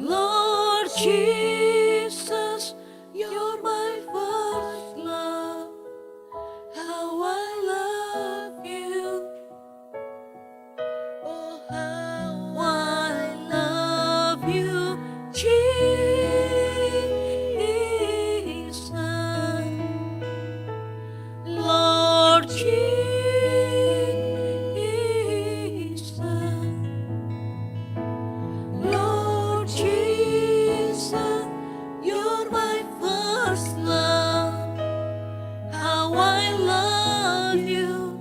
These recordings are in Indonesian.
Lord Jesus, you're my first love. How I love you. Oh, how I love you, Jesus. Lord Jesus. Lord Jesus, you're my first love. How I love you.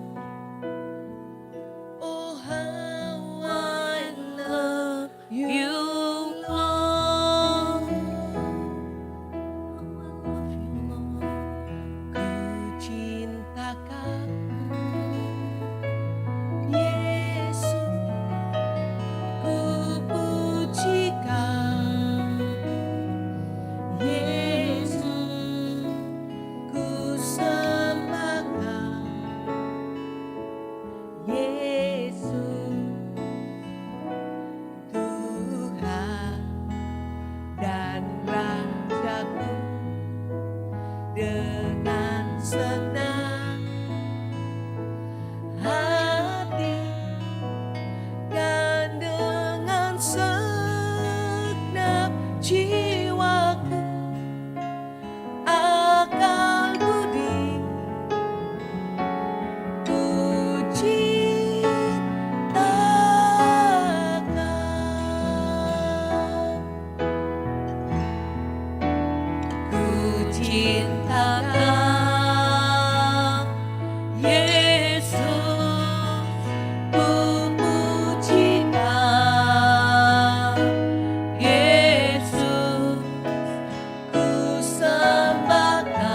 Oh, how I love you, Lord. Ku cinta kamu, Yesus. Ku puji Kau, Yesus. Ku sembah Kau, Yesus. Tuhan dan Rajaku, dengan senang hati dan dengan segenap jiwaku akan budi ku cinta Kau, ku cinta Kau, Yesus. Ku puji Kau, Yesus. Ku sembah Kau,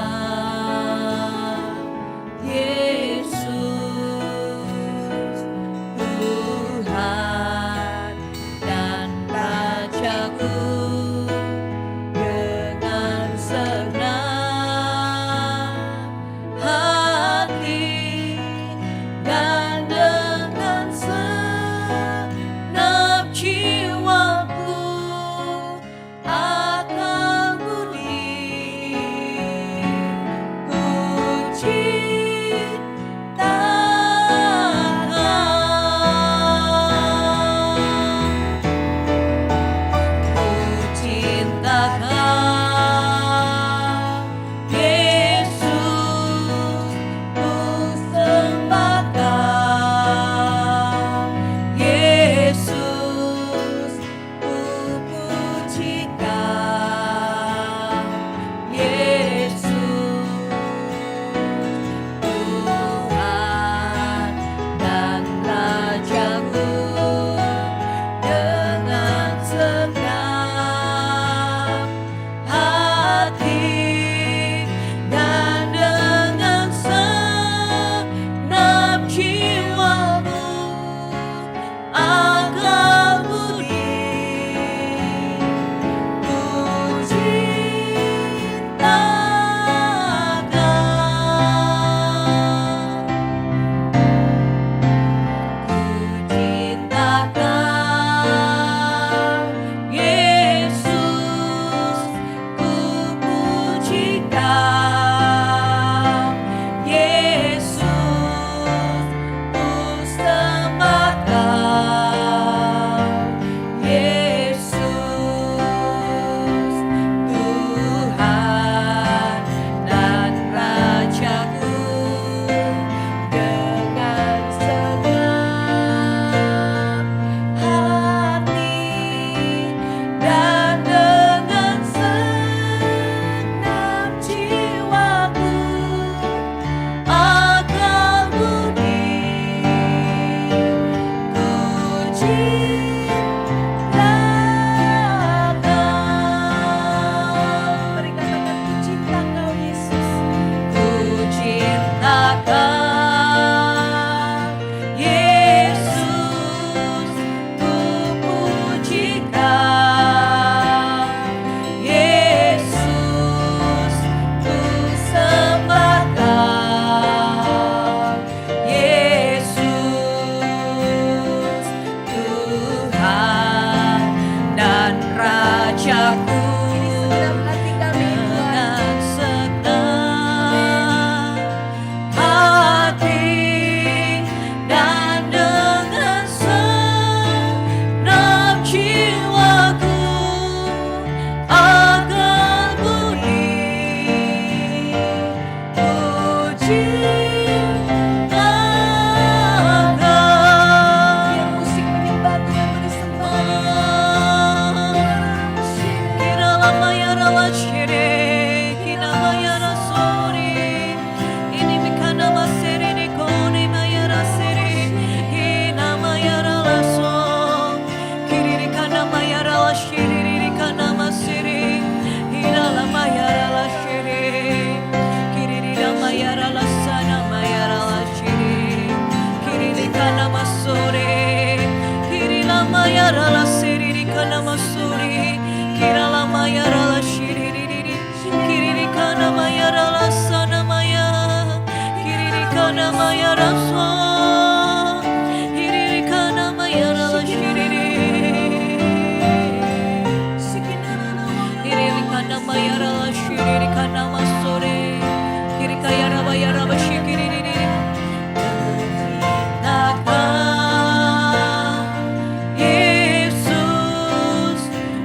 Yesus,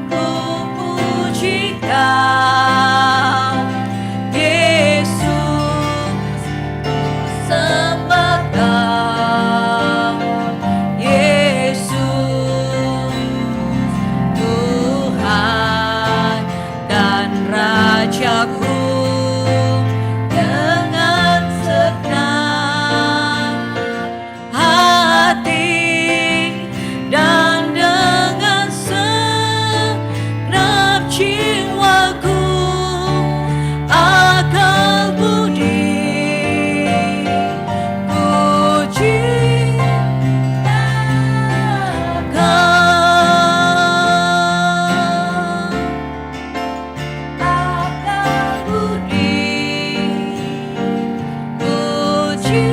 ku puji Kau. Yesus, sembah Kau. Yesus, Tuhan dan Rajaku. Dengan senang hati dan dengan segenap jiwaku, akal budi puji akal budi puji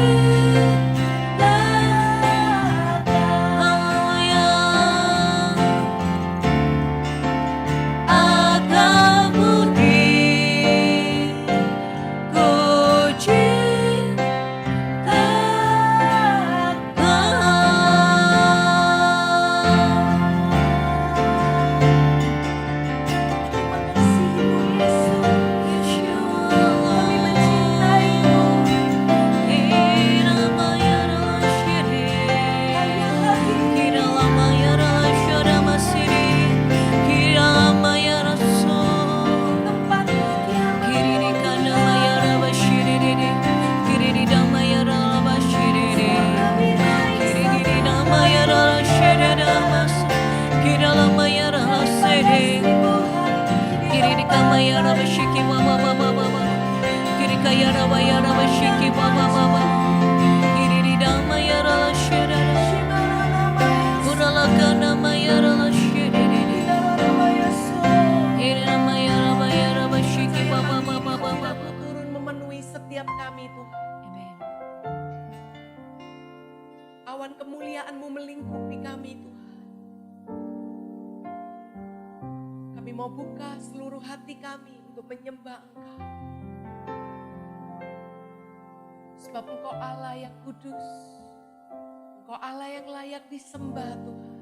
akal budi puji Turun memenuhi setiap kami Tuhan. Awan kemuliaan-Mu melingkupi kami Tuhan. Kami mau buka seluruh hati kami untuk menyembah Engkau. Sebab Engkau Allah yang kudus. Engkau Allah yang layak disembah Tuhan.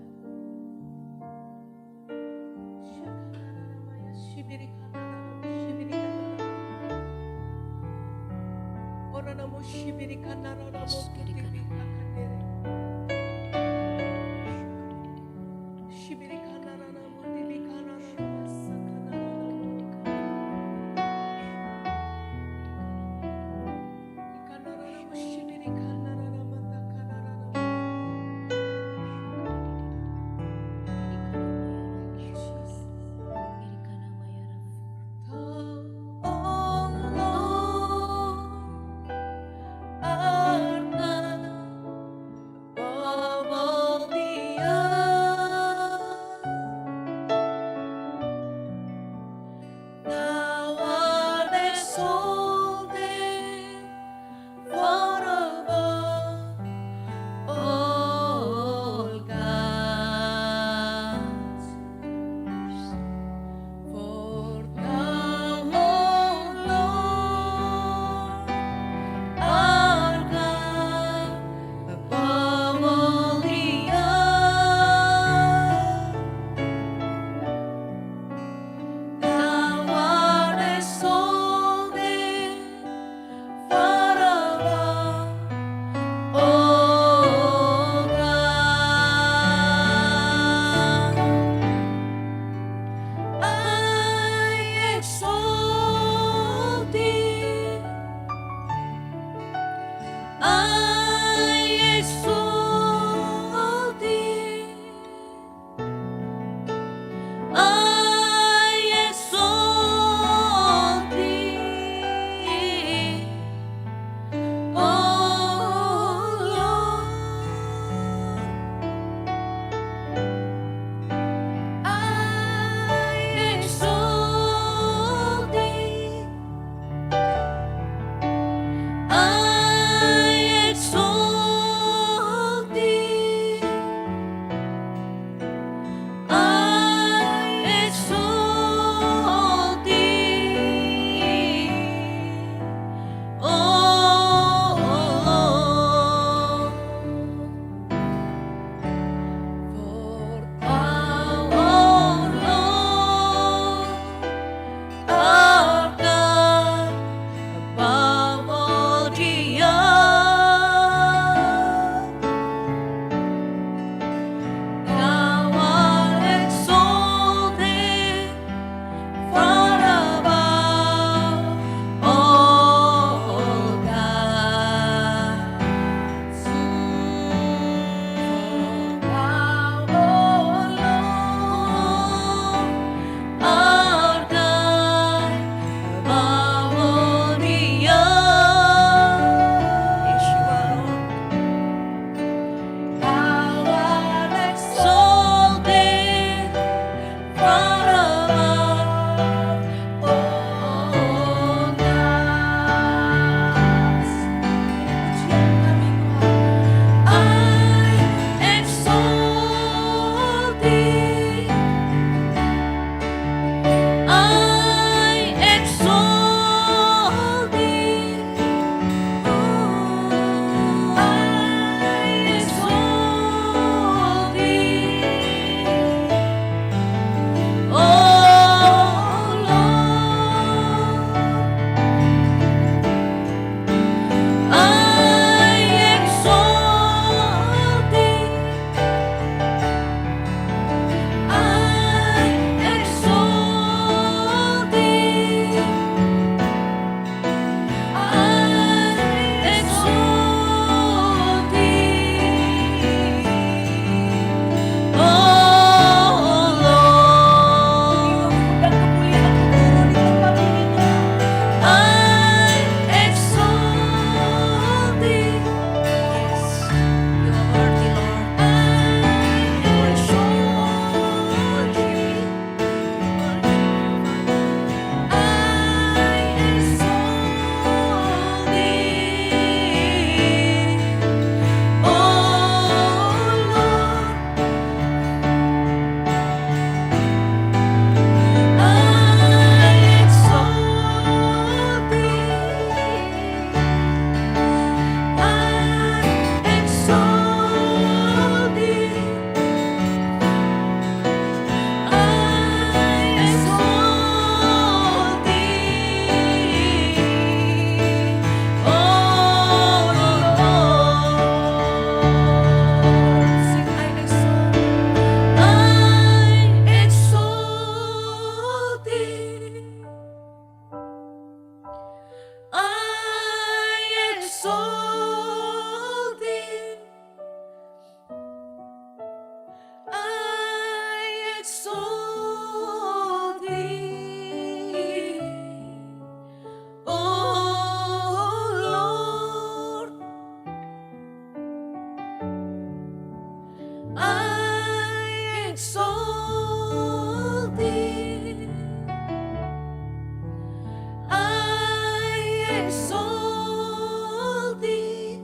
exalt thee.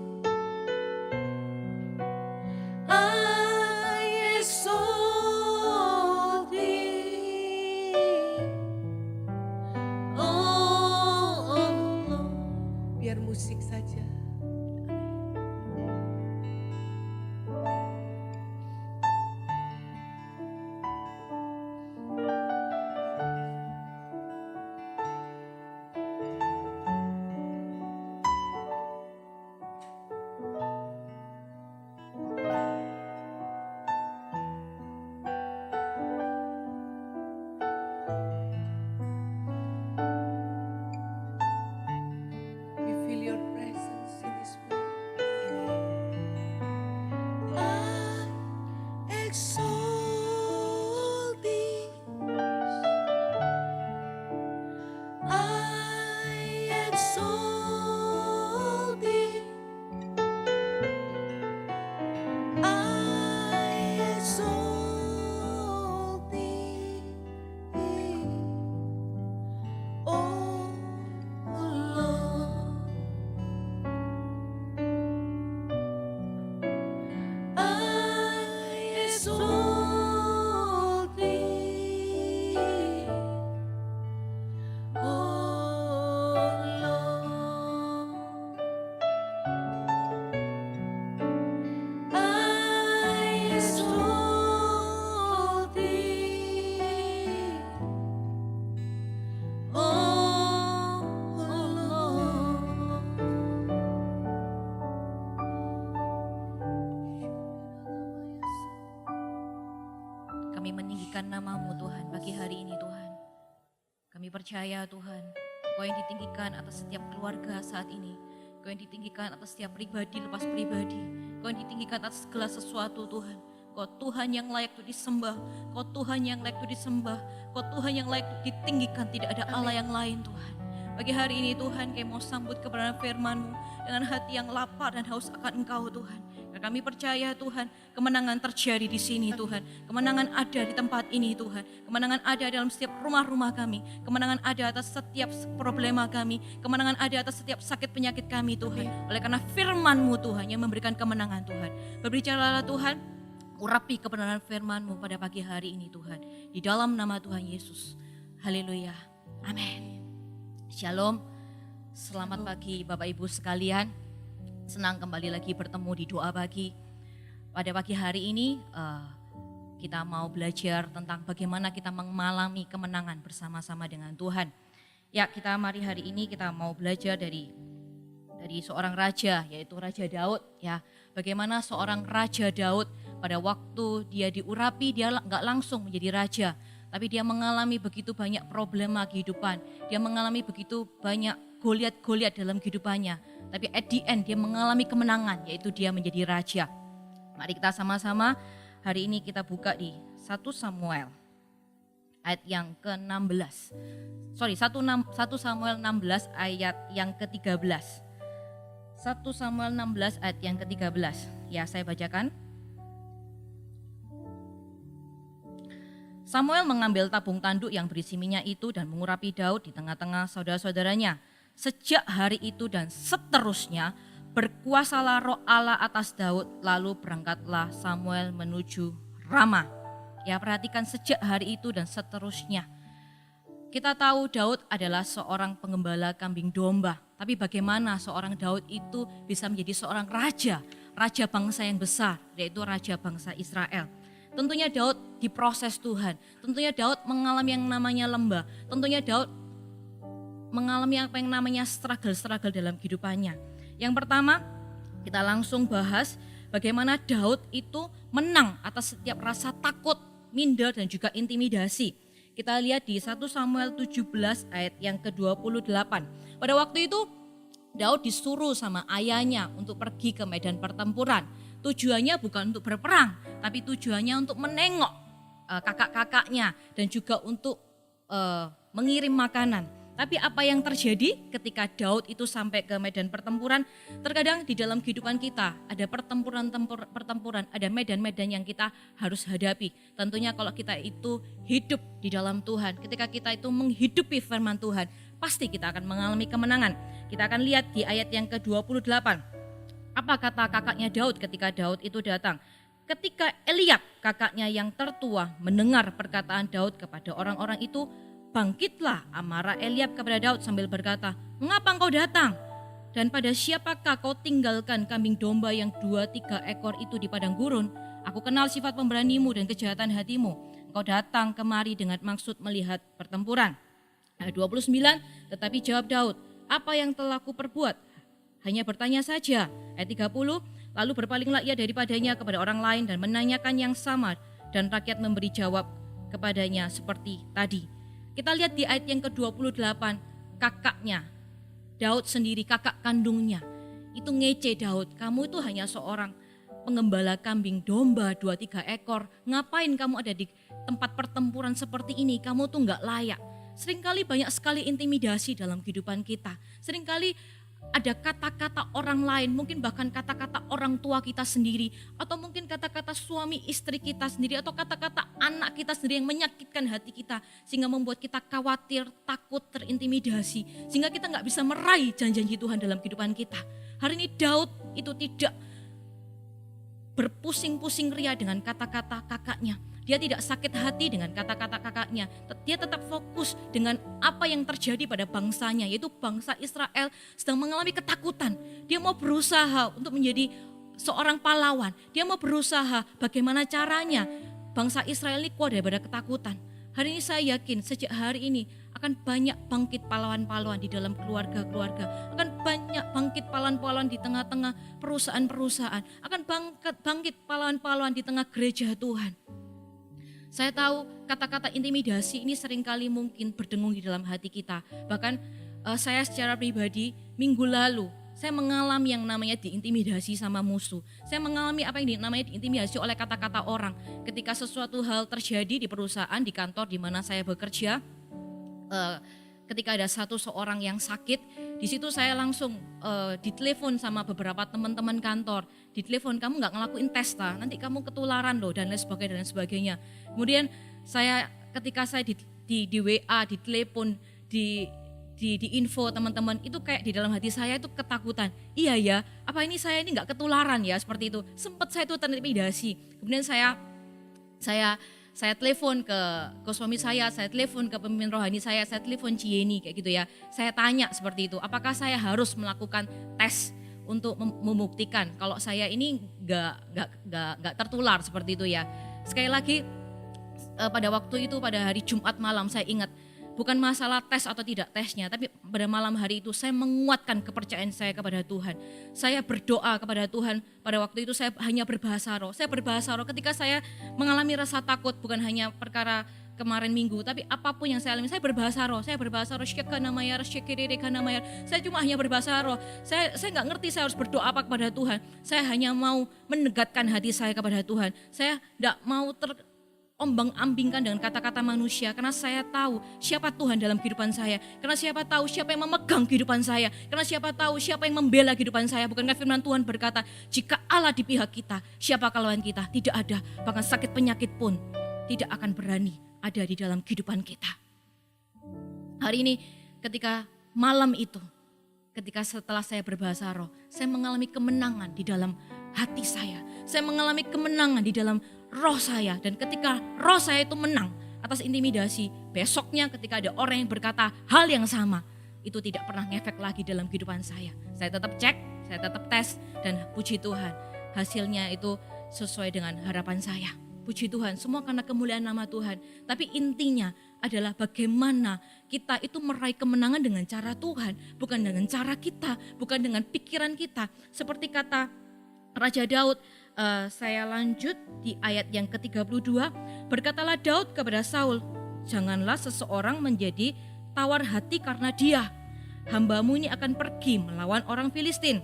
I exalt thee. Oh Lord. Biar musik saja. We feel your presence in this moment. I exalt thee. I exalt thee. I exalt thee. Oh Lord. I exalt thee, oh Lord. I exalt thee, oh Lord. Kami meninggikan nama-Mu Tuhan pagi hari ini Tuhan. Kami percaya Tuhan, Kau yang ditinggikan atas setiap keluarga saat ini. Kau yang ditinggikan atas setiap pribadi lepas pribadi. Kau yang ditinggikan atas segala sesuatu Tuhan. Kau Tuhan yang layak untuk disembah. Kau Tuhan yang layak untuk disembah. Kau Tuhan yang layak untuk ditinggikan. Tidak ada Allah yang lain Tuhan. Pagi hari ini Tuhan, kami mau sambut kebenaran firman-Mu dengan hati yang lapar dan haus akan Engkau Tuhan. Dan kami percaya Tuhan, kemenangan terjadi di sini Tuhan. Kemenangan ada di tempat ini Tuhan. Kemenangan ada dalam setiap rumah-rumah kami. Kemenangan ada atas setiap problema kami. Kemenangan ada atas setiap sakit penyakit kami Tuhan. Oleh karena firman-Mu Tuhan yang memberikan kemenangan Tuhan. Berbicaralah Tuhan, urapi kebenaran firman-Mu pada pagi hari ini Tuhan. Di dalam nama Tuhan Yesus. Haleluya. Amin. Shalom. Selamat pagi Bapak Ibu sekalian. Senang kembali lagi bertemu di doa pagi. Pada pagi hari ini kita mau belajar tentang bagaimana kita mengalami kemenangan bersama-sama dengan Tuhan. Ya, kita mari hari ini kita mau belajar dari seorang raja, yaitu Raja Daud ya. Bagaimana seorang Raja Daud pada waktu dia diurapi, dia enggak langsung menjadi raja, tapi dia mengalami begitu banyak problema kehidupan. Dia mengalami begitu banyak Goliat dalam kehidupannya. Tapi at the end dia mengalami kemenangan, yaitu dia menjadi raja. Mari kita sama-sama hari ini kita buka di 1 Samuel ayat yang ke-16. 1 Samuel 16 ayat yang ke-13. 1 Samuel 16 ayat yang ke-13. Ya, saya bacakan. Samuel mengambil tabung tanduk yang berisi minyak itu dan mengurapi Daud di tengah-tengah saudara-saudaranya. Sejak hari itu dan seterusnya berkuasalah roh Allah atas Daud, lalu berangkatlah Samuel menuju Rama. Ya, perhatikan sejak hari itu dan seterusnya. Kita tahu Daud adalah seorang penggembala kambing domba. Tapi bagaimana seorang Daud itu bisa menjadi seorang raja bangsa yang besar, yaitu raja bangsa Israel. Tentunya Daud diproses Tuhan. Tentunya Daud mengalami yang namanya lembah. Tentunya Daud mengalami apa yang namanya struggle dalam kehidupannya. Yang pertama, kita langsung bahas bagaimana Daud itu menang atas setiap rasa takut, minder dan juga intimidasi. Kita lihat di 1 Samuel 17 ayat yang ke-28. Pada waktu itu Daud disuruh sama ayahnya untuk pergi ke medan pertempuran. Tujuannya bukan untuk berperang, tapi tujuannya untuk menengok kakak-kakaknya dan juga untuk mengirim makanan. Tapi apa yang terjadi ketika Daud itu sampai ke medan pertempuran? Terkadang di dalam kehidupan kita ada pertempuran, ada medan-medan yang kita harus hadapi. Tentunya kalau kita itu hidup di dalam Tuhan, ketika kita itu menghidupi firman Tuhan, pasti kita akan mengalami kemenangan. Kita akan lihat di ayat yang ke-28. Apa kata kakaknya Daud ketika Daud itu datang? Ketika Eliab, kakaknya yang tertua, mendengar perkataan Daud kepada orang-orang itu, bangkitlah amarah Eliab kepada Daud sambil berkata, "Mengapa engkau datang? Dan pada siapakah kau tinggalkan kambing domba yang 2-3 ekor itu di padang gurun? Aku kenal sifat pemberanimu dan kejahatan hatimu. Engkau datang kemari dengan maksud melihat pertempuran." Ayat 29, tetapi jawab Daud, "Apa yang telah kuperbuat? Hanya bertanya saja." Ayat 30, lalu berpalinglah ia daripadanya kepada orang lain dan menanyakan yang sama, dan rakyat memberi jawab kepadanya seperti tadi. Kita lihat di ayat yang ke-28, kakaknya Daud sendiri, kakak kandungnya, itu ngece Daud, "Kamu itu hanya seorang penggembala kambing domba 2-3 ekor. Ngapain kamu ada di tempat pertempuran seperti ini? Kamu tuh gak layak." Seringkali banyak sekali intimidasi dalam kehidupan kita. Seringkali ada kata-kata orang lain, mungkin bahkan kata-kata orang tua kita sendiri, atau mungkin kata-kata suami istri kita sendiri, atau kata-kata anak kita sendiri yang menyakitkan hati kita, sehingga membuat kita khawatir, takut, terintimidasi, sehingga kita gak bisa meraih janji-janji Tuhan dalam kehidupan kita. Hari ini Daud itu tidak berpusing-pusing ria dengan kata-kata kakaknya. Dia tidak sakit hati dengan kata-kata kakaknya. Dia tetap fokus dengan apa yang terjadi pada bangsanya, yaitu bangsa Israel sedang mengalami ketakutan. Dia mau berusaha untuk menjadi seorang pahlawan. Dia mau berusaha bagaimana caranya bangsa Israel ini kuat daripada ketakutan. Hari ini saya yakin sejak hari ini akan banyak bangkit pahlawan-pahlawan di dalam keluarga-keluarga. Akan banyak bangkit pahlawan-pahlawan di tengah-tengah perusahaan-perusahaan. Akan bangkit pahlawan-pahlawan di tengah gereja Tuhan. Saya tahu kata-kata intimidasi ini seringkali mungkin berdengung di dalam hati kita. Bahkan saya secara pribadi minggu lalu saya mengalami yang namanya diintimidasi sama musuh. Saya mengalami apa yang namanya diintimidasi oleh kata-kata orang. Ketika sesuatu hal terjadi di perusahaan, di kantor di mana saya bekerja, ketika ada seorang yang sakit, di situ saya langsung ditelepon sama beberapa teman-teman kantor. Ditelepon, "Kamu nggak ngelakuin tes ta? Nanti kamu ketularan loh," dan lain sebagainya. Kemudian ketika saya di WA, di telepon, di info teman-teman, itu kayak di dalam hati saya itu ketakutan. Iya ya, apa ini saya ini nggak ketularan ya, seperti itu. Sempat saya itu terintimidasi. Kemudian saya telepon ke suami saya telepon ke pemimpin rohani saya telepon Cieni kayak gitu ya. Saya tanya seperti itu, apakah saya harus melakukan tes untuk membuktikan kalau saya ini nggak tertular seperti itu ya. Sekali lagi pada waktu itu, pada hari Jumat malam, saya ingat bukan masalah tes atau tidak tesnya, tapi pada malam hari itu saya menguatkan kepercayaan saya kepada Tuhan. Saya berdoa kepada Tuhan. Pada waktu itu saya hanya berbahasa roh. Saya berbahasa roh ketika saya mengalami rasa takut, bukan hanya perkara kemarin minggu, tapi apapun yang saya alami, saya berbahasa roh. Saya cuma hanya berbahasa roh. Saya nggak ngerti saya harus berdoa apa kepada Tuhan. Saya hanya mau menegatkan hati saya kepada Tuhan. Saya nggak mau ombang-ambingkan dengan kata-kata manusia, karena saya tahu siapa Tuhan dalam kehidupan saya, karena siapa tahu siapa yang memegang kehidupan saya, karena siapa tahu siapa yang membela kehidupan saya. Bukankah firman Tuhan berkata, jika Allah di pihak kita, siapa lawan kita? Tidak ada, bahkan sakit penyakit pun tidak akan berani ada di dalam kehidupan kita. Hari ini ketika malam itu, ketika setelah saya berbahasa roh, saya mengalami kemenangan di dalam hati saya. Saya mengalami kemenangan di dalam roh saya. Dan ketika roh saya itu menang atas intimidasi, besoknya ketika ada orang yang berkata hal yang sama, itu tidak pernah ngefek lagi dalam kehidupan saya. Saya tetap cek, saya tetap tes, dan puji Tuhan, hasilnya itu sesuai dengan harapan saya. Puji Tuhan, semua karena kemuliaan nama Tuhan. Tapi intinya adalah bagaimana kita itu meraih kemenangan dengan cara Tuhan, bukan dengan cara kita, bukan dengan pikiran kita. Seperti kata Raja Daud, saya lanjut di ayat yang ke-32, berkatalah Daud kepada Saul, "Janganlah seseorang menjadi tawar hati karena dia. Hambamu ini akan pergi melawan orang Filistin."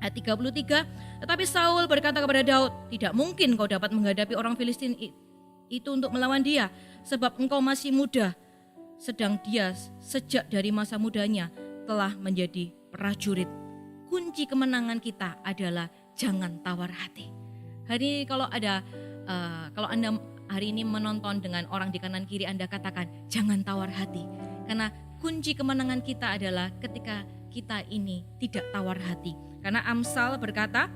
Ayat 33, tetapi Saul berkata kepada Daud, "Tidak mungkin kau dapat menghadapi orang Filistin itu untuk melawan dia, sebab engkau masih muda, sedang dia sejak dari masa mudanya telah menjadi prajurit." Kunci kemenangan kita adalah jangan tawar hati. Hari ini kalau Anda hari ini menonton dengan orang di kanan kiri, Anda katakan jangan tawar hati. Karena kunci kemenangan kita adalah ketika kita ini tidak tawar hati. Karena Amsal berkata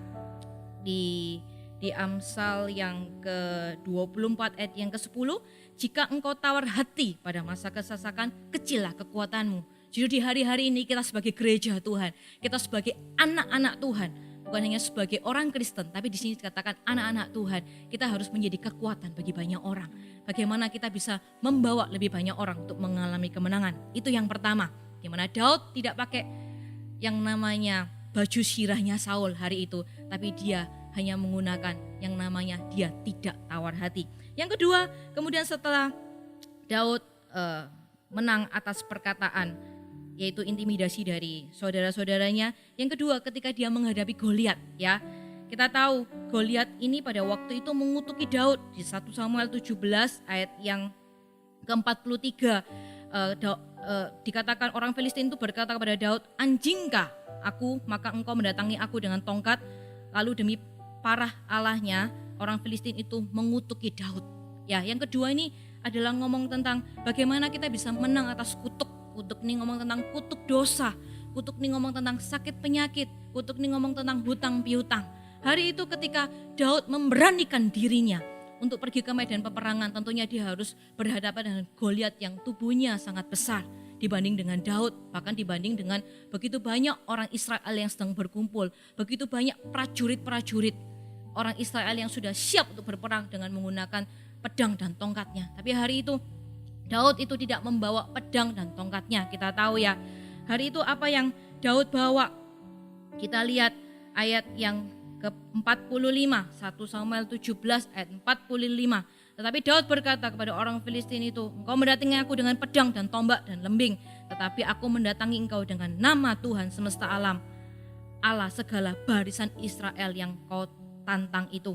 di Amsal yang ke-24 ayat yang ke-10, jika engkau tawar hati pada masa kesesakan, kecillah kekuatanmu. Jadi di hari-hari ini kita sebagai gereja Tuhan, kita sebagai anak-anak Tuhan, bukan hanya sebagai orang Kristen, tapi di sini dikatakan anak-anak Tuhan, kita harus menjadi kekuatan bagi banyak orang. Bagaimana kita bisa membawa lebih banyak orang untuk mengalami kemenangan. Itu yang pertama, di mana Daud tidak pakai yang namanya baju sirahnya Saul hari itu, tapi dia hanya menggunakan yang namanya dia tidak tawar hati. Yang kedua, kemudian setelah Daud menang atas perkataan, yaitu intimidasi dari saudara-saudaranya. Yang kedua, ketika dia menghadapi Goliat, ya. Kita tahu Goliat ini pada waktu itu mengutuki Daud di 1 Samuel 17 ayat yang ke-43. Dikatakan orang Filistin itu berkata kepada Daud, anjingkah aku, maka engkau mendatangi aku dengan tongkat. Lalu demi parah Allahnya, orang Filistin itu mengutuki Daud. Ya, yang kedua ini adalah ngomong tentang bagaimana kita bisa menang atas kutuk. Kutuk ini ngomong tentang kutuk dosa, kutuk ini ngomong tentang sakit penyakit, kutuk ini ngomong tentang hutang piutang. Hari itu ketika Daud memberanikan dirinya untuk pergi ke medan peperangan, tentunya dia harus berhadapan dengan Goliat yang tubuhnya sangat besar dibanding dengan Daud, bahkan dibanding dengan begitu banyak orang Israel yang sedang berkumpul, begitu banyak prajurit-prajurit orang Israel yang sudah siap untuk berperang dengan menggunakan pedang dan tongkatnya. Tapi hari itu Daud itu tidak membawa pedang dan tongkatnya. Kita tahu ya, hari itu apa yang Daud bawa? Kita lihat ayat yang ke-45, 1 Samuel 17 ayat 45. Tetapi Daud berkata kepada orang Filistin itu, engkau mendatangi aku dengan pedang dan tombak dan lembing, tetapi aku mendatangi engkau dengan nama Tuhan semesta alam, Allah segala barisan Israel yang kau tantang itu.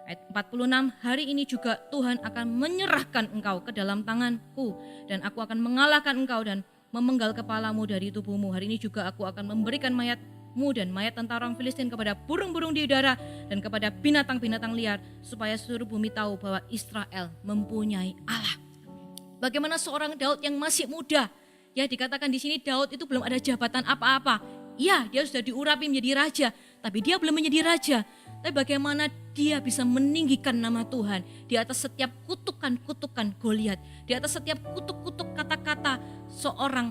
Ayat 46, hari ini juga Tuhan akan menyerahkan engkau ke dalam tanganku, dan aku akan mengalahkan engkau dan memenggal kepalamu dari tubuhmu. Hari ini juga aku akan memberikan mayatmu dan mayat tentara orang Filistin kepada burung-burung di udara dan kepada binatang-binatang liar, supaya seluruh bumi tahu bahwa Israel mempunyai Allah. Bagaimana seorang Daud yang masih muda, ya dikatakan di sini Daud itu belum ada jabatan apa-apa. Ya, dia sudah diurapi menjadi raja, tapi dia belum menjadi raja. Tapi bagaimana dia bisa meninggikan nama Tuhan di atas setiap kutukan-kutukan Goliat, di atas setiap kutuk-kutuk kata-kata seorang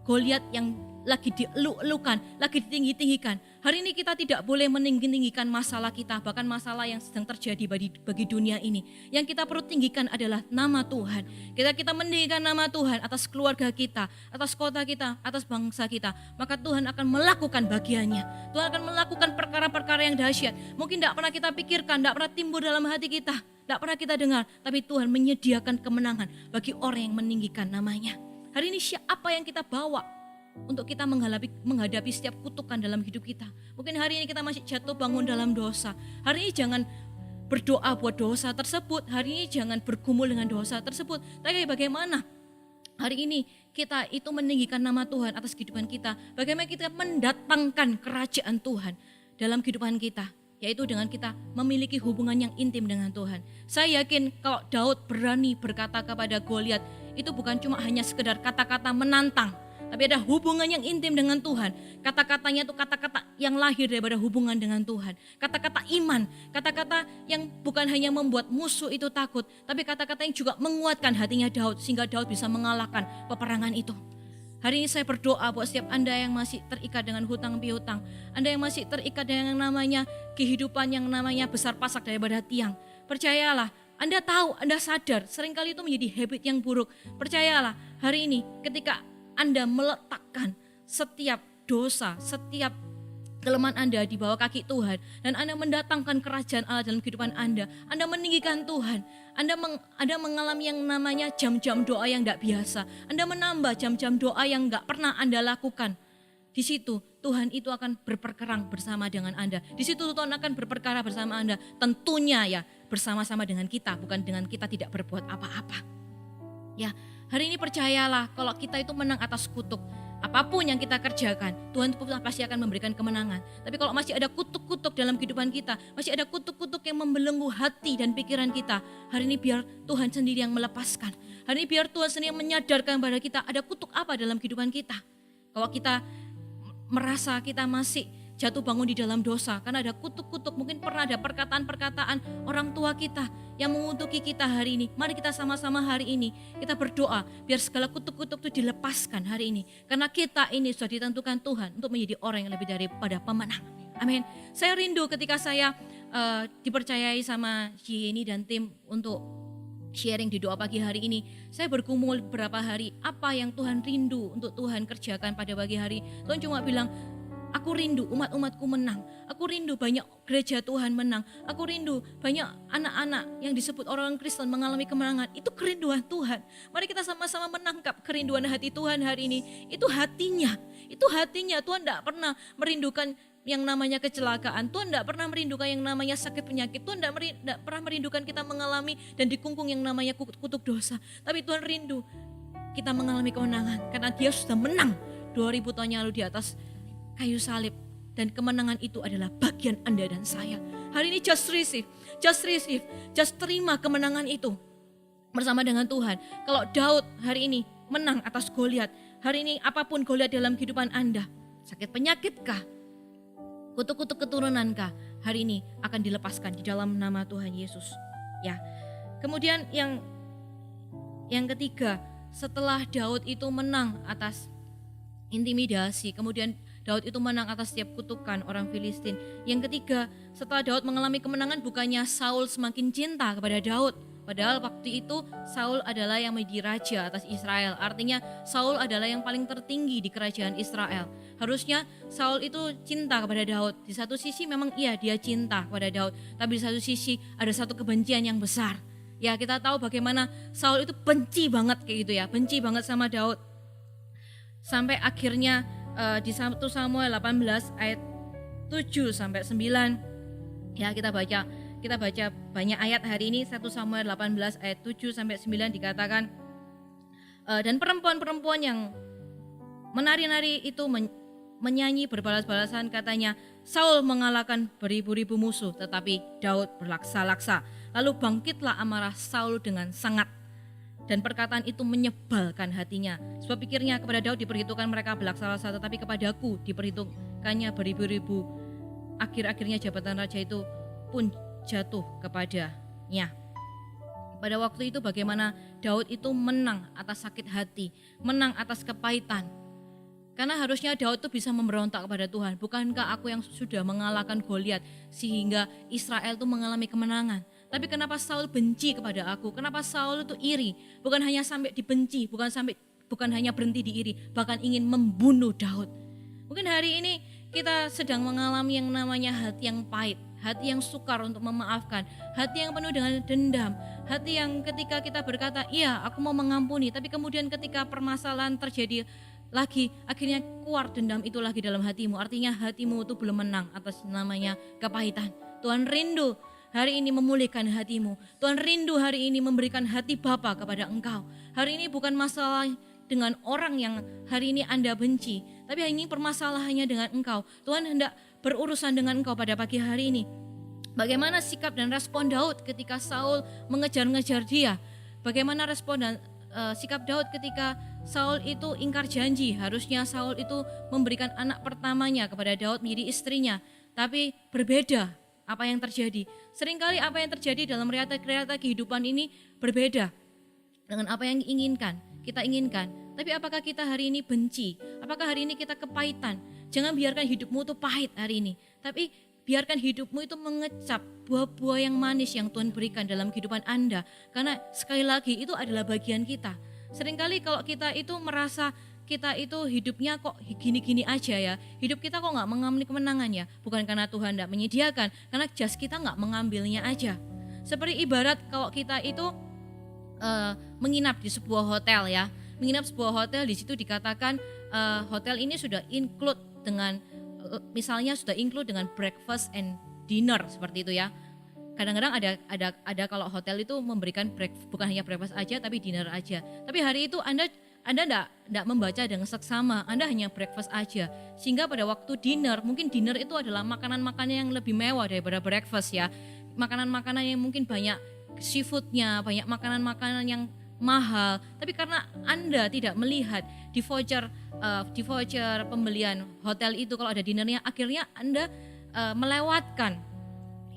Goliat yang lagi dieluk-elukan, lagi ditinggi-tinggikan. Hari ini kita tidak boleh meninggi-tinggikan masalah kita, bahkan masalah yang sedang terjadi bagi dunia ini. Yang kita perlu tinggikan adalah nama Tuhan. Kita meninggikan nama Tuhan atas keluarga kita, atas kota kita, atas bangsa kita, maka Tuhan akan melakukan bagiannya. Tuhan akan melakukan perkara-perkara yang dahsyat. Mungkin tidak pernah kita pikirkan, tidak pernah timbul dalam hati kita, tidak pernah kita dengar, tapi Tuhan menyediakan kemenangan bagi orang yang meninggikan namanya. Hari ini siapa yang kita bawa untuk kita menghadapi setiap kutukan dalam hidup kita? Mungkin hari ini kita masih jatuh bangun dalam dosa. Hari ini jangan berdoa buat dosa tersebut. Hari ini jangan bergumul dengan dosa tersebut. Tapi bagaimana hari ini kita itu meninggikan nama Tuhan atas kehidupan kita? Bagaimana kita mendatangkan kerajaan Tuhan dalam kehidupan kita? Yaitu dengan kita memiliki hubungan yang intim dengan Tuhan. Saya yakin kalau Daud berani berkata kepada Goliat, itu bukan cuma hanya sekedar kata-kata menantang, tapi ada hubungan yang intim dengan Tuhan. Kata-katanya itu kata-kata yang lahir daripada hubungan dengan Tuhan. Kata-kata iman, kata-kata yang bukan hanya membuat musuh itu takut, tapi kata-kata yang juga menguatkan hatinya Daud, sehingga Daud bisa mengalahkan peperangan itu. Hari ini saya berdoa buat setiap Anda yang masih terikat dengan hutang piutang, Anda yang masih terikat dengan yang namanya kehidupan yang namanya besar pasak daripada tiang. Percayalah, Anda tahu, Anda sadar, seringkali itu menjadi habit yang buruk. Percayalah, hari ini ketika Anda meletakkan setiap dosa, setiap kelemahan Anda di bawah kaki Tuhan, dan Anda mendatangkan kerajaan Allah dalam kehidupan Anda meninggikan Tuhan, Anda mengalami yang namanya jam-jam doa yang tidak biasa, Anda menambah jam-jam doa yang tidak pernah Anda lakukan. Di situ Tuhan itu akan berperkara bersama dengan Anda. Di situ Tuhan akan berperkara bersama Anda. Tentunya ya bersama-sama dengan kita, bukan dengan kita tidak berbuat apa-apa. Ya, hari ini percayalah kalau kita itu menang atas kutuk. apapun yang kita kerjakan, Tuhan pasti akan memberikan kemenangan. Tapi kalau masih ada kutuk-kutuk dalam kehidupan kita, masih ada kutuk-kutuk yang membelenggu hati dan pikiran kita, hari ini biar Tuhan sendiri yang melepaskan. Hari ini biar Tuhan sendiri yang menyadarkan kepada kita ada kutuk apa dalam kehidupan kita. Kalau kita merasa kita masih jatuh bangun di dalam dosa, karena ada kutuk-kutuk, mungkin pernah ada perkataan-perkataan orang tua kita yang mengutuki kita hari ini. Mari kita sama-sama hari ini kita berdoa biar segala kutuk-kutuk itu dilepaskan hari ini, karena kita ini sudah ditentukan Tuhan untuk menjadi orang yang lebih daripada pemenang. Amin. Saya rindu ketika saya dipercayai sama Yeni dan tim untuk sharing di doa pagi hari ini. Saya bergumul beberapa hari apa yang Tuhan rindu untuk Tuhan kerjakan pada pagi hari. Tuhan cuma bilang, aku rindu umat-umatku menang. Aku rindu banyak gereja Tuhan menang. Aku rindu banyak anak-anak yang disebut orang Kristen mengalami kemenangan. Itu kerinduan Tuhan. Mari kita sama-sama menangkap kerinduan hati Tuhan hari ini. Itu hatinya. Itu hatinya. Tuhan tidak pernah merindukan yang namanya kecelakaan. Tuhan tidak pernah merindukan yang namanya sakit penyakit. Tuhan tidak pernah merindukan kita mengalami dan dikungkung yang namanya kutuk dosa. Tapi Tuhan rindu kita mengalami kemenangan. Karena Dia sudah menang 2000 tahun yang lalu di atas kayu salib, dan kemenangan itu adalah bagian Anda dan saya. Hari ini just receive, just terima kemenangan itu bersama dengan Tuhan. Kalau Daud hari ini menang atas Goliat, hari ini apapun Goliat dalam kehidupan Anda, sakit penyakitkah, kutuk-kutuk keturunankah, hari ini akan dilepaskan di dalam nama Tuhan Yesus. Ya. Kemudian yang ketiga, setelah Daud itu menang atas intimidasi, kemudian Daud itu menang atas setiap kutukan orang Filistin. Yang ketiga, setelah Daud mengalami kemenangan, bukannya Saul semakin cinta kepada Daud. Padahal waktu itu Saul adalah yang menjadi raja atas Israel. Artinya Saul adalah yang paling tertinggi di kerajaan Israel. Harusnya Saul itu cinta kepada Daud. Di satu sisi memang iya dia cinta kepada Daud. Tapi di satu sisi ada satu kebencian yang besar. Ya, kita tahu bagaimana Saul itu benci banget kayak gitu ya. Benci banget sama Daud. Sampai akhirnya di 1 Samuel 18 ayat 7 sampai 9. Ya, kita baca banyak ayat hari ini. 1 Samuel 18 ayat 7 sampai 9 dikatakan, dan perempuan-perempuan yang menari-nari itu menyanyi berbalas-balasan, katanya, Saul mengalahkan beribu-ribu musuh, tetapi Daud berlaksa-laksa. Lalu bangkitlah amarah Saul dengan sangat, dan perkataan itu menyebalkan hatinya. Sebab pikirnya kepada Daud diperhitungkan mereka berlaksa-laksa, tetapi kepadaku diperhitungkannya beribu-ribu. Akhir-akhirnya jabatan raja itu pun jatuh kepadanya. Pada waktu itu bagaimana Daud itu menang atas sakit hati, menang atas kepahitan. Karena harusnya Daud itu bisa memberontak kepada Tuhan. Bukankah aku yang sudah mengalahkan Goliat sehingga Israel itu mengalami kemenangan? Tapi kenapa Saul benci kepada aku? Kenapa Saul itu iri? Bukan hanya sampai dibenci, bukan hanya berhenti di iri, bahkan ingin membunuh Daud. Mungkin hari ini kita sedang mengalami yang namanya hati yang pahit, hati yang sukar untuk memaafkan, hati yang penuh dengan dendam, hati yang ketika kita berkata, iya aku mau mengampuni, tapi kemudian ketika permasalahan terjadi lagi, akhirnya keluar dendam itu lagi dalam hatimu. Artinya hatimu itu belum menang atas namanya kepahitan. Tuhan rindu hari ini memulihkan hatimu. Tuhan rindu hari ini memberikan hati Bapa kepada engkau. Hari ini bukan masalah dengan orang yang hari ini Anda benci, tapi hari ini permasalahannya dengan engkau. Tuhan hendak berurusan dengan engkau pada pagi hari ini. Bagaimana sikap dan respon Daud ketika Saul mengejar-ngejar dia? Bagaimana respon dan sikap Daud ketika Saul itu ingkar janji? Harusnya Saul itu memberikan anak pertamanya kepada Daud menjadi istrinya, tapi berbeda. Apa yang terjadi? Seringkali apa yang terjadi dalam realita kehidupan ini berbeda dengan apa yang kita inginkan. Tapi apakah kita hari ini benci? Apakah hari ini kita kepahitan? Jangan biarkan hidupmu itu pahit hari ini, tapi biarkan hidupmu itu mengecap buah-buah yang manis yang Tuhan berikan dalam kehidupan Anda. Karena sekali lagi itu adalah bagian kita. Seringkali kalau kita itu merasa kita itu hidupnya kok gini-gini aja ya, hidup kita kok gak mengalami kemenangan ya, bukan karena Tuhan gak menyediakan, karena just kita gak mengambilnya aja. Seperti ibarat kalau kita itu menginap di sebuah hotel ya, menginap sebuah hotel, di situ dikatakan hotel ini sudah include dengan misalnya sudah include dengan breakfast and dinner seperti itu ya. Kadang-kadang ada kalau hotel itu memberikan bukan hanya breakfast aja tapi dinner aja. Tapi hari itu Anda Anda enggak membaca dengan seksama, Anda hanya breakfast aja. Sehingga pada waktu dinner, mungkin dinner itu adalah makanan-makanan yang lebih mewah daripada breakfast ya. Makanan-makanan yang mungkin banyak seafoodnya, banyak makanan-makanan yang mahal. Tapi karena Anda tidak melihat di voucher pembelian hotel itu kalau ada dinernya, akhirnya Anda melewatkan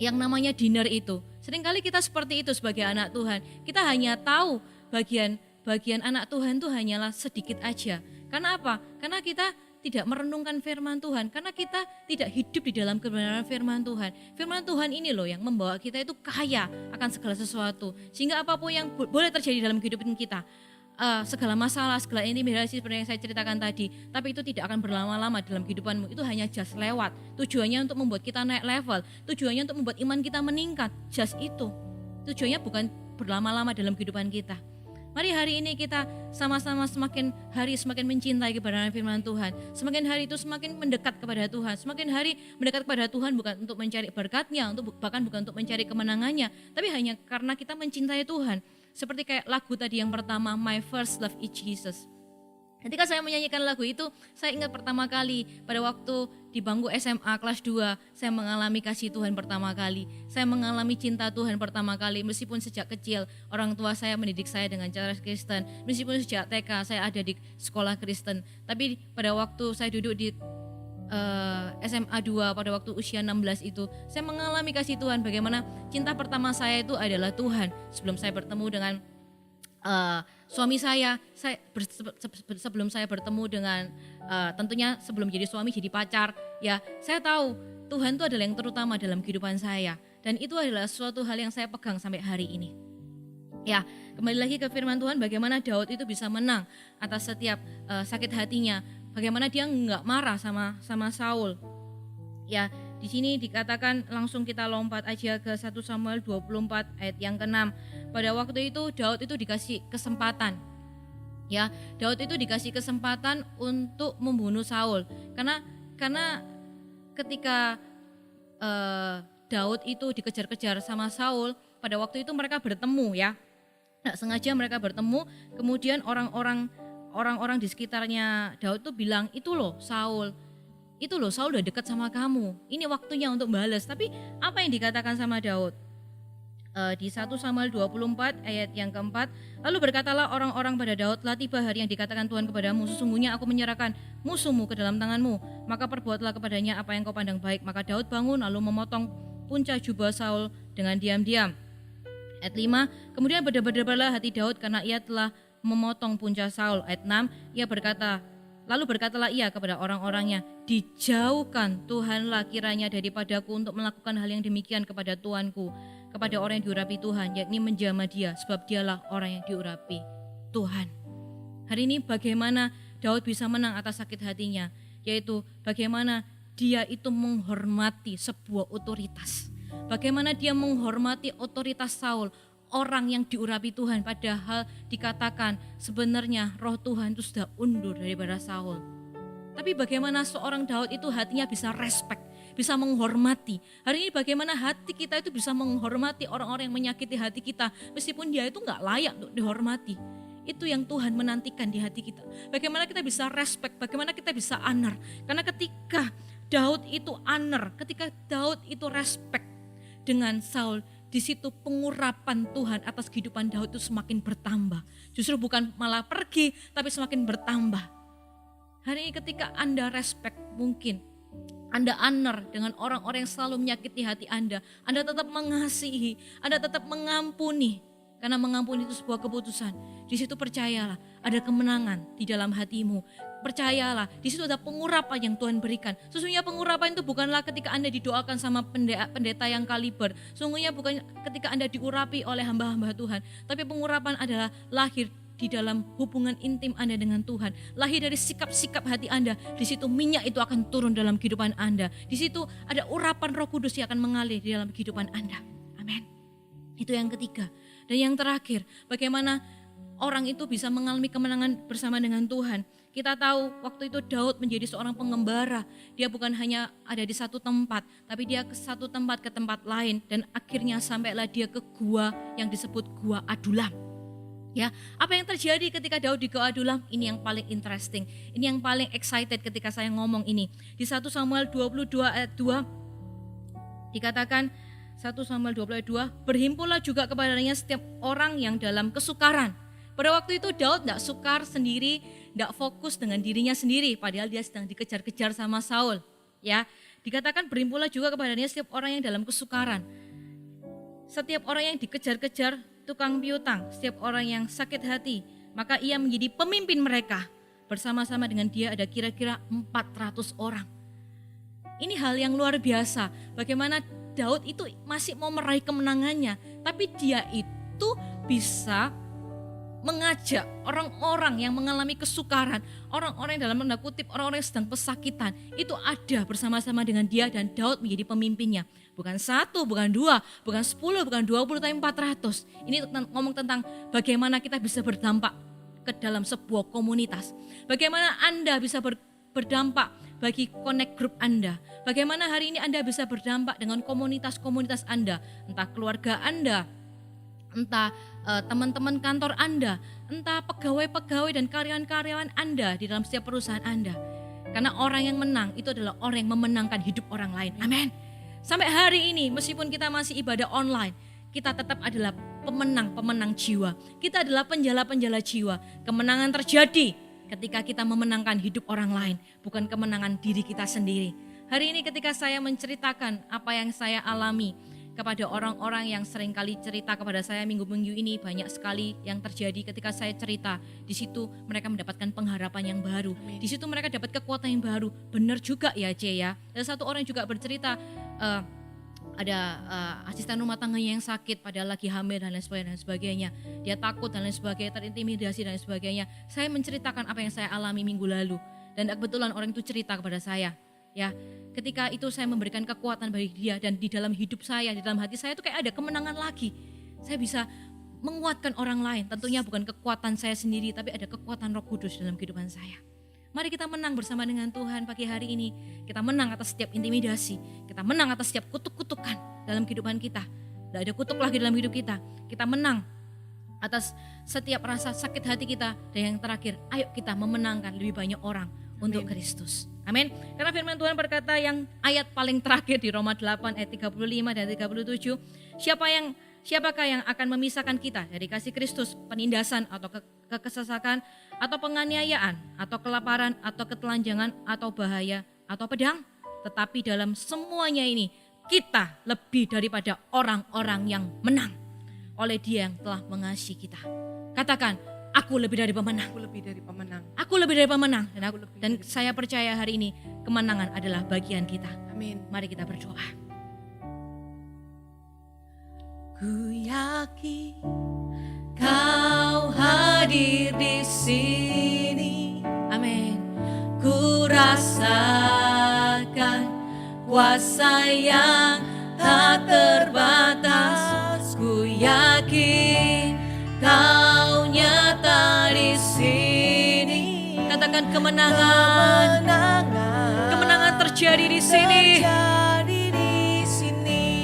yang namanya dinner itu. Seringkali kita seperti itu sebagai anak Tuhan. Kita hanya tahu bagian anak Tuhan itu hanyalah sedikit aja. Karena apa? Karena kita tidak merenungkan firman Tuhan. Karena kita tidak hidup di dalam kebenaran firman Tuhan. Firman Tuhan ini loh yang membawa kita itu kaya akan segala sesuatu. Sehingga apapun yang boleh terjadi dalam kehidupan kita, segala masalah, segala intimidasi seperti yang saya ceritakan tadi, tapi itu tidak akan berlama-lama dalam kehidupanmu. Itu hanya just lewat. Tujuannya untuk membuat kita naik level, tujuannya untuk membuat iman kita meningkat. Just itu. Tujuannya bukan berlama-lama dalam kehidupan kita. Mari hari ini kita sama-sama semakin hari semakin mencintai kebenaran firman Tuhan. Semakin hari itu semakin mendekat kepada Tuhan. Semakin hari mendekat kepada Tuhan bukan untuk mencari berkat-Nya, bahkan bukan untuk mencari kemenangannya, tapi hanya karena kita mencintai Tuhan. Seperti kayak lagu tadi yang pertama, My First Love is Jesus. Ketika saya menyanyikan lagu itu, saya ingat pertama kali pada waktu di bangku SMA kelas 2, saya mengalami kasih Tuhan pertama kali. Saya mengalami cinta Tuhan pertama kali, meskipun sejak kecil orang tua saya mendidik saya dengan cara Kristen. Meskipun sejak TK saya ada di sekolah Kristen. Tapi pada waktu saya duduk di SMA 2 pada waktu usia 16 itu, saya mengalami kasih Tuhan. Bagaimana cinta pertama saya itu adalah Tuhan. Sebelum saya bertemu dengan suami saya sebelum saya bertemu dengan tentunya sebelum jadi suami jadi pacar ya, saya tahu Tuhan itu adalah yang terutama dalam kehidupan saya, dan itu adalah suatu hal yang saya pegang sampai hari ini. Ya, kembali lagi ke firman Tuhan, bagaimana Daud itu bisa menang atas setiap sakit hatinya, bagaimana dia nggak marah sama Saul. Ya, di sini dikatakan, langsung kita lompat aja ke 1 Samuel 24 ayat yang ke-6. Pada waktu itu Daud itu dikasih kesempatan. Ya, Daud itu dikasih kesempatan untuk membunuh Saul. Karena ketika Daud itu dikejar-kejar sama Saul, pada waktu itu mereka bertemu ya. Nggak sengaja mereka bertemu, kemudian orang-orang di sekitarnya Daud tuh bilang, itu loh Saul udah dekat sama kamu, ini waktunya untuk balas. Tapi apa yang dikatakan sama Daud? Di 1 Samuel 24 ayat yang keempat, lalu berkatalah orang-orang pada Daud, telah tiba hari yang dikatakan Tuhan kepadamu, sesungguhnya aku menyerahkan musuhmu ke dalam tanganmu, maka perbuatlah kepadanya apa yang kau pandang baik. Maka Daud bangun lalu memotong punca jubah Saul dengan diam-diam. Ayat 5, kemudian berdebar-debarlah hati Daud karena ia telah memotong punca Saul. Ayat 6, lalu berkatalah ia kepada orang-orangnya, dijauhkan Tuhanlah kiranya daripadaku untuk melakukan hal yang demikian kepada Tuanku, kepada orang yang diurapi Tuhan, yakni menjamah dia, sebab dialah orang yang diurapi Tuhan. Hari ini bagaimana Daud bisa menang atas sakit hatinya, yaitu bagaimana dia itu menghormati sebuah otoritas. Bagaimana dia menghormati otoritas Saul, orang yang diurapi Tuhan, padahal dikatakan sebenarnya roh Tuhan itu sudah undur daripada Saul. Tapi bagaimana seorang Daud itu hatinya bisa respect, bisa menghormati. Hari ini bagaimana hati kita itu bisa menghormati orang-orang yang menyakiti hati kita, meskipun dia itu gak layak untuk dihormati. Itu yang Tuhan menantikan di hati kita. Bagaimana kita bisa respect, bagaimana kita bisa honor. Karena ketika Daud itu honor, ketika Daud itu respect dengan Saul, di situ pengurapan Tuhan atas kehidupan Daud itu semakin bertambah. Justru bukan malah pergi, tapi semakin bertambah. Hari ini ketika Anda respect, mungkin Anda honor dengan orang-orang yang selalu menyakiti hati Anda tetap mengasihi, Anda tetap mengampuni. Karena mengampuni itu sebuah keputusan. Di situ percayalah, ada kemenangan di dalam hatimu. Percayalah, di situ ada pengurapan yang Tuhan berikan. Sesungguhnya pengurapan itu bukanlah ketika Anda didoakan sama pendeta yang kaliber. Sesungguhnya bukan ketika Anda diurapi oleh hamba-hamba Tuhan. Tapi pengurapan adalah lahir di dalam hubungan intim Anda dengan Tuhan. Lahir dari sikap-sikap hati Anda. Di situ minyak itu akan turun dalam kehidupan Anda. Di situ ada urapan Roh Kudus yang akan mengalir di dalam kehidupan Anda. Amin. Itu yang ketiga. Dan yang terakhir, bagaimana orang itu bisa mengalami kemenangan bersama dengan Tuhan. Kita tahu waktu itu Daud menjadi seorang pengembara. Dia bukan hanya ada di satu tempat, tapi dia ke satu tempat ke tempat lain. Dan akhirnya sampailah dia ke gua yang disebut Gua Adulam. Ya, apa yang terjadi ketika Daud di Goa Adulam? Ini yang paling interesting. Ini yang paling excited ketika saya ngomong ini. Di 1 Samuel 22 ayat 2 dikatakan 1 Samuel 20 ayat 2, berhimpunlah juga kepadanya setiap orang yang dalam kesukaran. Pada waktu itu Daud tidak sukar sendiri, tidak fokus dengan dirinya sendiri, padahal dia sedang dikejar-kejar sama Saul. Ya, dikatakan berhimpunlah juga kepadanya setiap orang yang dalam kesukaran. Setiap orang yang dikejar-kejar, tukang piutang, setiap orang yang sakit hati, maka ia menjadi pemimpin mereka. Bersama-sama dengan dia ada kira-kira 400 orang. Ini hal yang luar biasa, bagaimana Daud itu masih mau meraih kemenangannya, tapi dia itu bisa mengajak orang-orang yang mengalami kesukaran, orang-orang yang dalam tanda kutip, orang-orang yang sedang pesakitan, itu ada bersama-sama dengan dia dan Daud menjadi pemimpinnya. Bukan 1, bukan 2, bukan 10, bukan 20, tapi 400. Ini ngomong tentang bagaimana kita bisa berdampak ke dalam sebuah komunitas. Bagaimana Anda bisa berdampak bagi connect group Anda. Bagaimana hari ini Anda bisa berdampak dengan komunitas-komunitas Anda, entah keluarga Anda, entah teman-teman kantor Anda, entah pegawai-pegawai dan karyawan-karyawan Anda di dalam setiap perusahaan Anda. Karena orang yang menang itu adalah orang yang memenangkan hidup orang lain. Amin. Sampai hari ini meskipun kita masih ibadah online, kita tetap adalah pemenang-pemenang jiwa. Kita adalah penjala-penjala jiwa. Kemenangan terjadi ketika kita memenangkan hidup orang lain, bukan kemenangan diri kita sendiri. Hari ini ketika saya menceritakan apa yang saya alami kepada orang-orang yang sering kali cerita kepada saya minggu-minggu ini, banyak sekali yang terjadi ketika saya cerita. Di situ mereka mendapatkan pengharapan yang baru. Di situ mereka dapat kekuatan yang baru. Benar juga ya C ya. Dan satu orang juga bercerita, ada asisten rumah tangganya yang sakit padahal lagi hamil dan lain sebagainya. Dia takut dan lain sebagainya, terintimidasi dan lain sebagainya. Saya menceritakan apa yang saya alami minggu lalu dan kebetulan orang itu cerita kepada saya. Ya, ketika itu saya memberikan kekuatan bagi dia dan di dalam hidup saya, di dalam hati saya itu kayak ada kemenangan lagi. Saya bisa menguatkan orang lain. Tentunya bukan kekuatan saya sendiri, tapi ada kekuatan Roh Kudus dalam kehidupan saya. Mari kita menang bersama dengan Tuhan pagi hari ini. Kita menang atas setiap intimidasi. Kita menang atas setiap kutuk-kutukan dalam kehidupan kita. Tidak ada kutuk lagi dalam hidup kita. Kita menang atas setiap rasa sakit hati kita. Dan yang terakhir, ayo kita memenangkan lebih banyak orang untuk Kristus. Amin. Karena firman Tuhan berkata yang ayat paling terakhir di Roma 8 ayat 35 dan 37. Siapakah yang akan memisahkan kita dari kasih Kristus, penindasan atau kesesakan, atau penganiayaan, atau kelaparan, atau ketelanjangan, atau bahaya, atau pedang? Tetapi dalam semuanya ini kita lebih daripada orang-orang yang menang oleh Dia yang telah mengasihi kita. Katakan, aku lebih dari pemenang. Aku lebih dari pemenang. Aku lebih dari pemenang. Aku lebih Dan dari saya percaya hari ini kemenangan adalah bagian kita. Amin. Mari kita berdoa. Ku yakin Kau hadir di sini. Amin. Ku rasakan kuasa yang tak terbatas. Ku yakin Kau nyata di sini. Katakan kemenangan. Kemenangan terjadi di sini.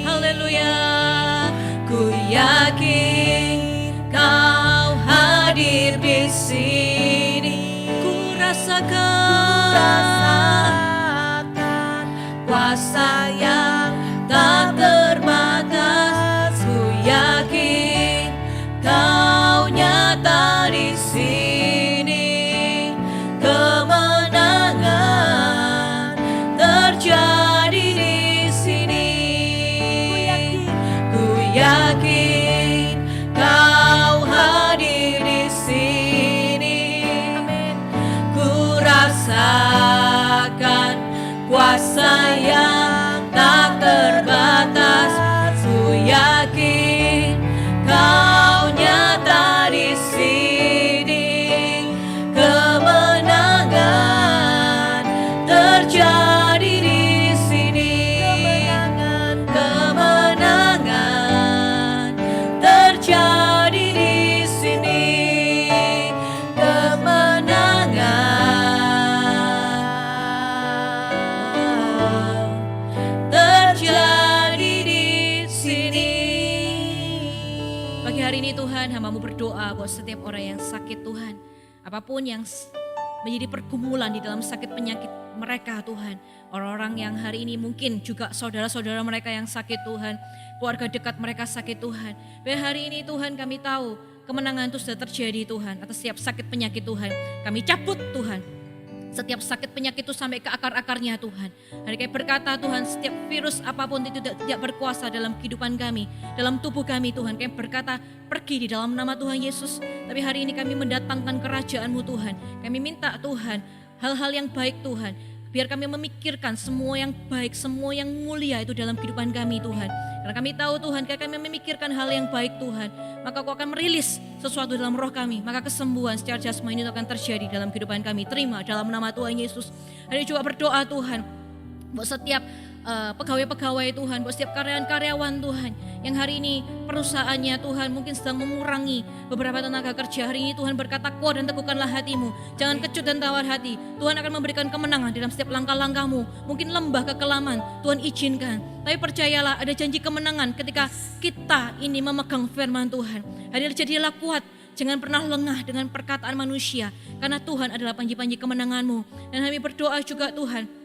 Haleluya. Ku yakin Kau hadir di sini. Ku rasakan kuasa yang tak terbatas. Ku yakin Kau nyata di sini. Kemenangan terjadi di sini. Ku yakin Kau hadir di sini. Ku rasakan kuasa yang tak terbatas. Ku yakin Kau nyata di sini. Kemenangan terjadi di sini. Kemenangan terjadi di sini. Kemenangan terjadi Tuhan, hamba-Mu berdoa buat setiap orang yang sakit Tuhan. Apapun yang menjadi pergumulan di dalam sakit penyakit mereka Tuhan. Orang-orang yang hari ini mungkin juga saudara-saudara mereka yang sakit Tuhan. Keluarga dekat mereka sakit Tuhan. Pada hari ini Tuhan kami tahu kemenangan itu sudah terjadi Tuhan. Atas setiap sakit penyakit Tuhan. Kami cabut Tuhan. Setiap sakit penyakit itu sampai ke akar-akarnya Tuhan. Hari kami berkata Tuhan, setiap virus apapun itu tidak berkuasa dalam kehidupan kami, dalam tubuh kami Tuhan. Kami berkata pergi di dalam nama Tuhan Yesus. Tapi hari ini kami mendatangkan kerajaan-Mu Tuhan. Kami minta Tuhan hal-hal yang baik Tuhan. Biar kami memikirkan semua yang baik, semua yang mulia itu dalam kehidupan kami Tuhan. Karena kami tahu Tuhan, kalau kami memikirkan hal yang baik Tuhan, maka Kau akan merilis sesuatu dalam roh kami. Maka kesembuhan secara jasmani itu akan terjadi dalam kehidupan kami. Terima dalam nama Tuhan Yesus. Hari ini juga berdoa Tuhan, buat setiap pegawai-pegawai Tuhan, buat setiap karyawan-karyawan Tuhan yang hari ini perusahaannya Tuhan mungkin sedang mengurangi beberapa tenaga kerja. Hari ini Tuhan berkata, kuat dan teguhkanlah hatimu, jangan kecut dan tawar hati. Tuhan akan memberikan kemenangan dalam setiap langkah-langkahmu. Mungkin lembah kekelaman Tuhan izinkan, tapi percayalah ada janji kemenangan ketika kita ini memegang firman Tuhan. Hari ini jadilah kuat, jangan pernah lengah dengan perkataan manusia, karena Tuhan adalah panji-panji kemenanganmu. Dan kami berdoa juga Tuhan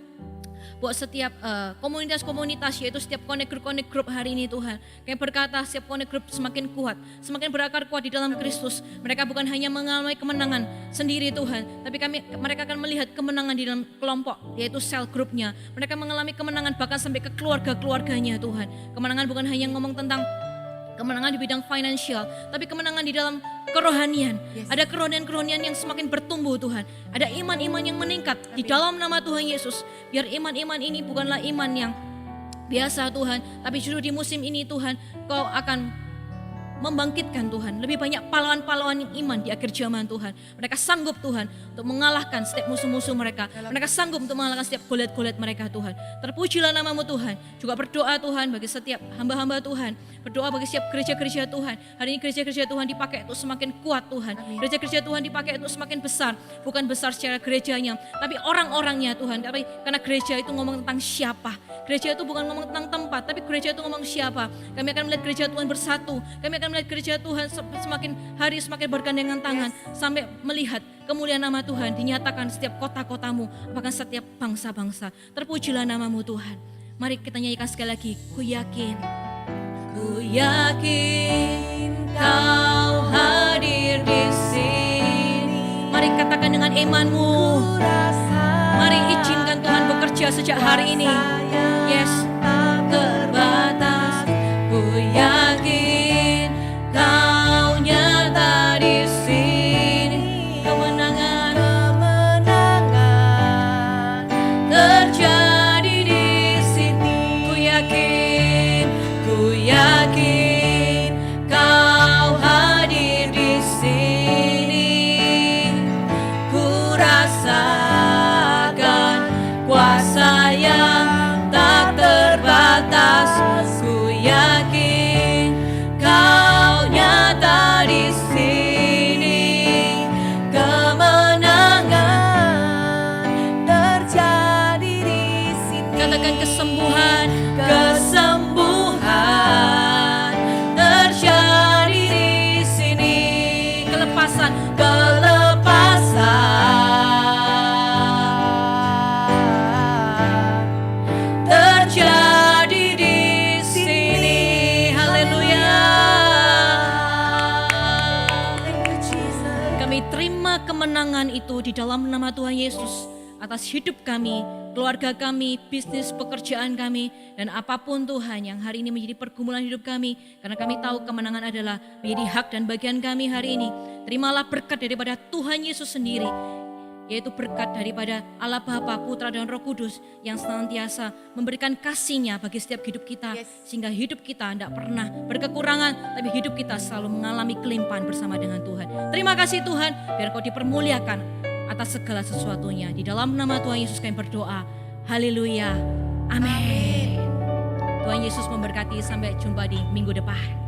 buat setiap komunitas-komunitas, yaitu setiap connect group hari ini Tuhan. Kami berkata setiap connect group semakin kuat, semakin berakar kuat di dalam Kristus. Mereka bukan hanya mengalami kemenangan sendiri Tuhan, tapi mereka akan melihat kemenangan di dalam kelompok, yaitu sel grupnya. Mereka mengalami kemenangan bahkan sampai ke keluarga-keluarganya Tuhan. Kemenangan bukan hanya ngomong tentang kemenangan di bidang finansial, tapi kemenangan di dalam kerohanian. Ada kerohanian-kerohanian yang semakin bertumbuh Tuhan. Ada iman-iman yang meningkat di dalam nama Tuhan Yesus. Biar iman-iman ini bukanlah iman yang biasa Tuhan, tapi justru di musim ini Tuhan, Kau akan membangkitkan Tuhan. Lebih banyak pahlawan-pahlawan yang iman di akhir zaman Tuhan. Mereka sanggup Tuhan untuk mengalahkan setiap musuh-musuh mereka. Mereka sanggup untuk mengalahkan setiap goliat-goliat mereka Tuhan. Terpujilah nama-Mu Tuhan. Juga berdoa Tuhan bagi setiap hamba-hamba Tuhan. Berdoa bagi setiap gereja-gereja Tuhan. Hari ini gereja-gereja Tuhan dipakai untuk semakin kuat Tuhan. Gereja-gereja Tuhan dipakai untuk semakin besar. Bukan besar secara gerejanya, tapi orang-orangnya Tuhan. Tapi karena gereja itu ngomong tentang siapa. Gereja itu bukan ngomong tentang tempat, tapi gereja itu ngomong siapa. Kami akan melihat gereja Tuhan bersatu. Kami akan melihat gereja Tuhan semakin hari semakin bergandengan tangan. Sampai melihat kemuliaan nama Tuhan dinyatakan setiap kota-kotamu, bahkan setiap bangsa-bangsa. Terpujilah nama-Mu Tuhan. Mari kita nyanyikan sekali lagi. Ku yakin Kau hadir di sini. Mari katakan dengan imanmu. Mari izinkan Tuhan bekerja sejak hari ini. Yes, terbatas. Ku yakin Kau nyata di sini. Kemenangan terjadi di sini. Ku yakin Kau hadir di sini. Ku rasakan kuasa yang tak terbatas. Ku yakin Kau nyata di sini. Kemenangan terjadi di sini. Katakan kesembuhan terjadi di sini. Kelepasan terjadi di sini. Haleluya. Kami terima kemenangan itu di dalam nama Tuhan Yesus atas hidup kami, keluarga kami, bisnis, pekerjaan kami, dan apapun Tuhan yang hari ini menjadi pergumulan hidup kami. Karena kami tahu kemenangan adalah menjadi hak dan bagian kami hari ini. Terimalah berkat daripada Tuhan Yesus sendiri, yaitu berkat daripada Allah Bapa, Putra, dan Roh Kudus yang senantiasa memberikan kasih-Nya bagi setiap hidup kita. Sehingga hidup kita tidak pernah berkekurangan, tapi hidup kita selalu mengalami kelimpahan bersama dengan Tuhan. Terima kasih Tuhan, biar Kau dipermuliakan atas segala sesuatunya. Di dalam nama Tuhan Yesus kami berdoa. Haleluya. Amin. Tuhan Yesus memberkati. Sampai jumpa di minggu depan.